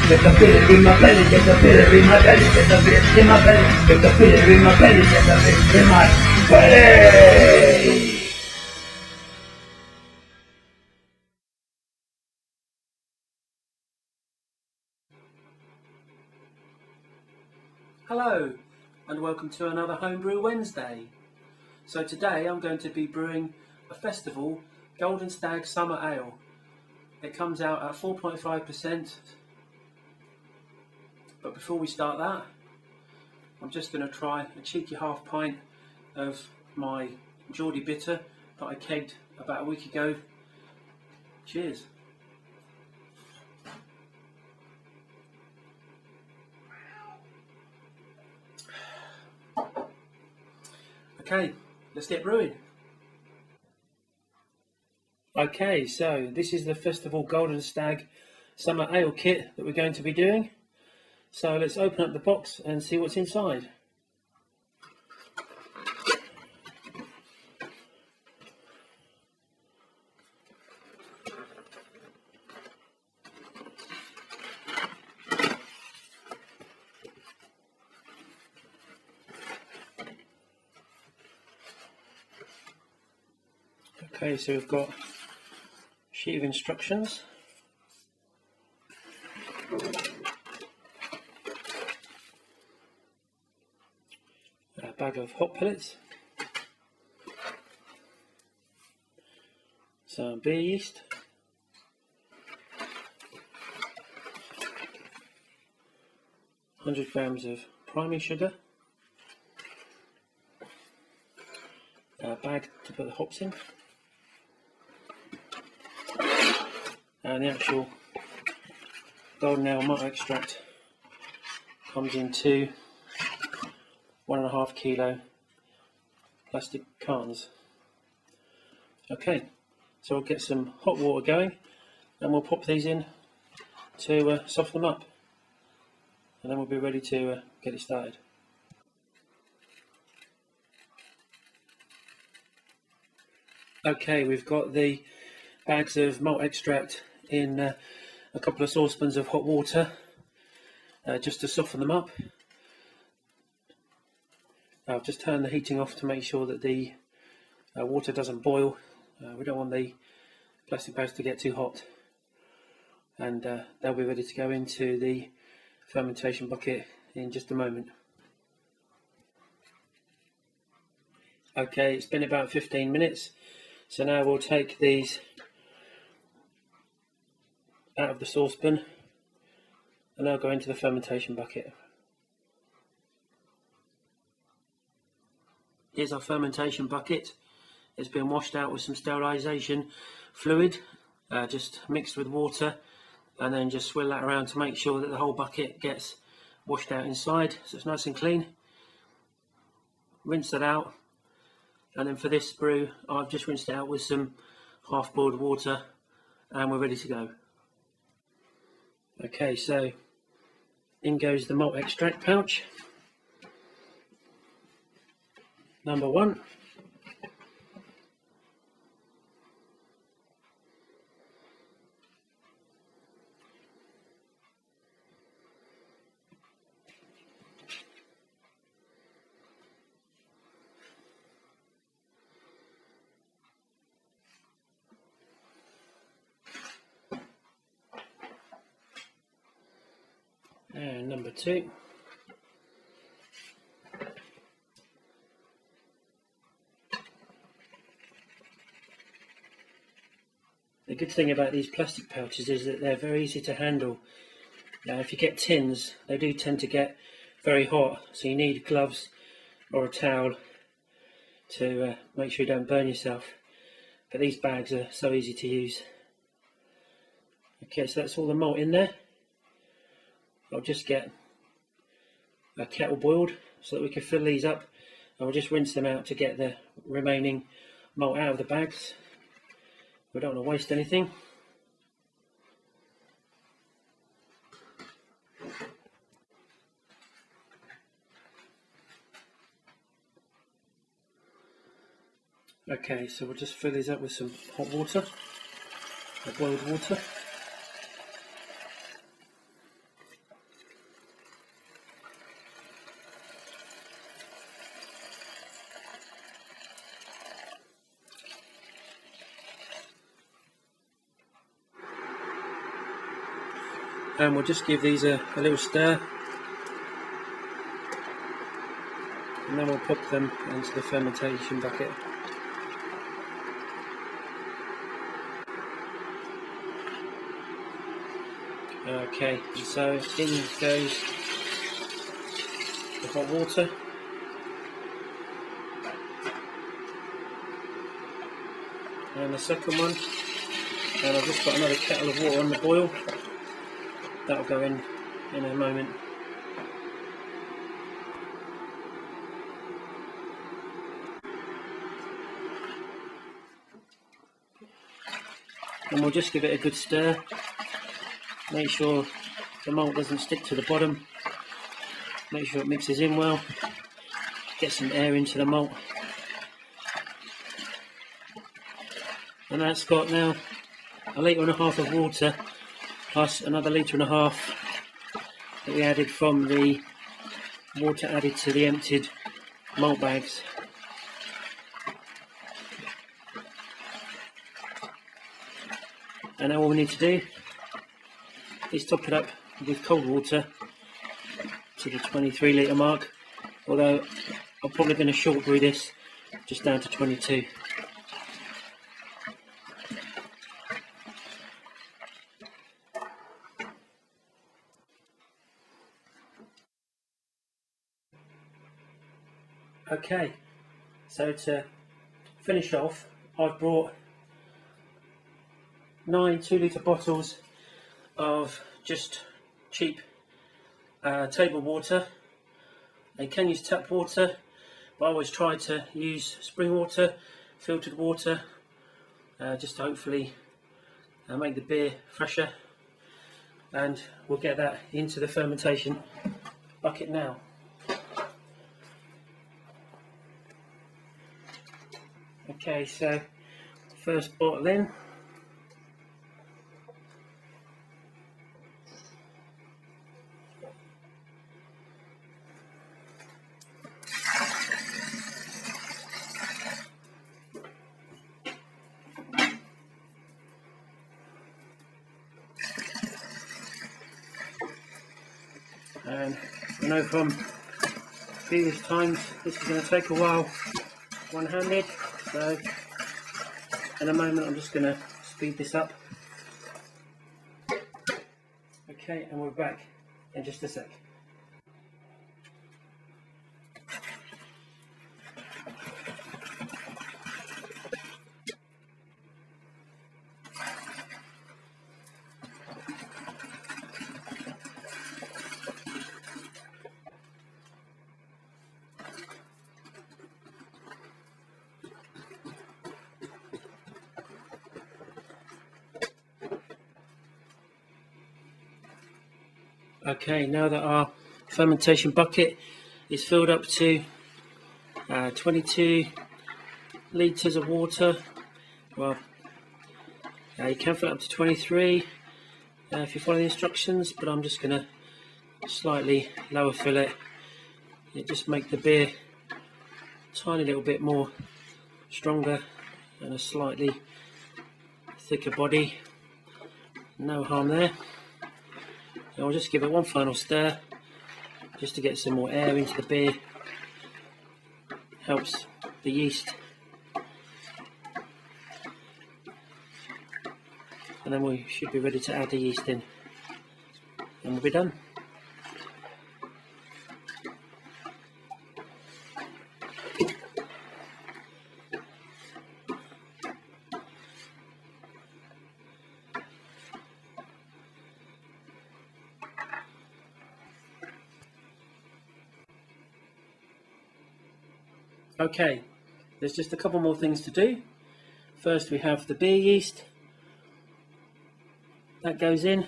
Get the feeling in my belly, get the feeling in my belly, get the feeling in my belly, get the feeling in my belly, get the feeling in my belly. Hello and welcome to another Homebrew Wednesday. So today I'm going to be brewing a festival Golden Stag Summer Ale. It comes out at 4.5%, but before we start that I'm just going to try a cheeky half pint of my Geordie bitter that I kegged about a week ago. Cheers. Okay, let's get brewing. Okay, so this is the Festival Golden Stag Summer Ale kit that we're going to be doing. So let's open up the box and see what's inside. Okay, so we've got a sheet of instructions, a bag of hop pellets, some beer yeast, ,100 grams of priming sugar, a bag to put the hops in, and the actual golden ale malt extract comes in two 1.5 kilo plastic cartons. Okay, so we'll get some hot water going and we'll pop these in to soften them up, and then we'll be ready to get it started. Okay, we've got the bags of malt extract in a couple of saucepans of hot water just to soften them up. I've just turned the heating off to make sure that the water doesn't boil. We don't want the plastic bags to get too hot, and they'll be ready to go into the fermentation bucket in just a moment. Okay, it's been about 15 minutes, so now we'll take these out of the saucepan and they'll go into the fermentation bucket. Here's our fermentation bucket. It's been washed out with some sterilisation fluid, just mixed with water, and then just swirl that around to make sure that the whole bucket gets washed out inside, so it's nice and clean. Rinse that out, and then for this brew I've just rinsed it out with some half boiled water and we're ready to go. Okay, so in goes the malt extract pouch, number 1. And number 2. The good thing about these plastic pouches is that they're very easy to handle. Now if you get tins, they do tend to get very hot, so you need gloves or a towel to make sure you don't burn yourself. But these bags are so easy to use. Okay, so that's all the malt in there. I'll just get a kettle boiled so that we can fill these up, and we'll just rinse them out to get the remaining malt out of the bags. We don't want to waste anything. Okay, so we'll just fill these up with some hot water, or boiled water. and we'll just give these a little stir, and then we'll pop them into the fermentation bucket. Okay, so in goes the hot water, and the second one, and I've just got another kettle of water on the boil. That'll go in a moment. And we'll just give it a good stir. Make sure the malt doesn't stick to the bottom. Make sure it mixes in well. Get some air into the malt. And that's got now 1.5 litres of water plus another 1.5 litres that we added from the water added to the emptied malt bags. And now all we need to do is top it up with cold water to the 23 litre mark, although I'm probably going to short brew this just down to 22. Okay, so to finish off, I've brought 9 2-litre bottles of just cheap table water. You can use tap water, but I always try to use spring water, filtered water, just to hopefully make the beer fresher. And we'll get that into the fermentation bucket now. Okay, so first bottle in. And I know from previous times this is going to take a while one-handed, so in a moment I'm just going to speed this up. Okay, and we're back in just a sec. Okay, now that our fermentation bucket is filled up to 22 litres of water, well, you can fill it up to 23 if you follow the instructions, but I'm just going to slightly lower fill it. It just make the beer a tiny little bit more stronger and a slightly thicker body. No harm there. And I'll just give it one final stir just to get some more air into the beer. Helps the yeast. And then we should be ready to add the yeast in, and we'll be done. Okay, there's just a couple more things to do. First we have the beer yeast. That goes in.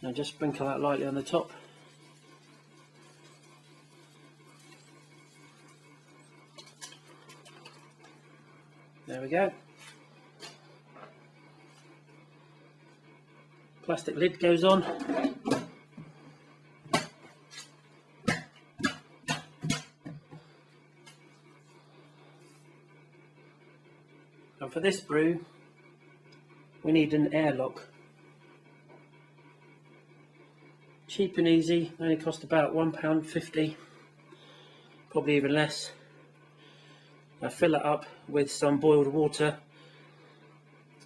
Now just sprinkle that lightly on the top. There we go. Plastic lid goes on. And for this brew, we need an airlock. cheap and easy, only cost about £1.50, probably even less. I fill it up with some boiled water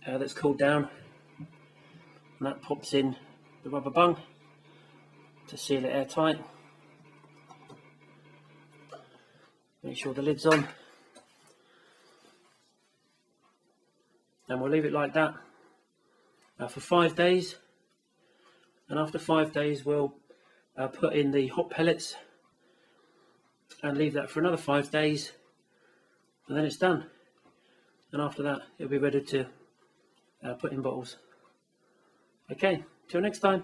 that's cooled down, and that pops in the rubber bung to seal it airtight. Make sure the lid's on, and we'll leave it like that for 5 days, and after 5 days we'll put in the hop pellets and leave that for another 5 days, and then it's done. And after that it'll be ready to put in bottles. Okay, till next time.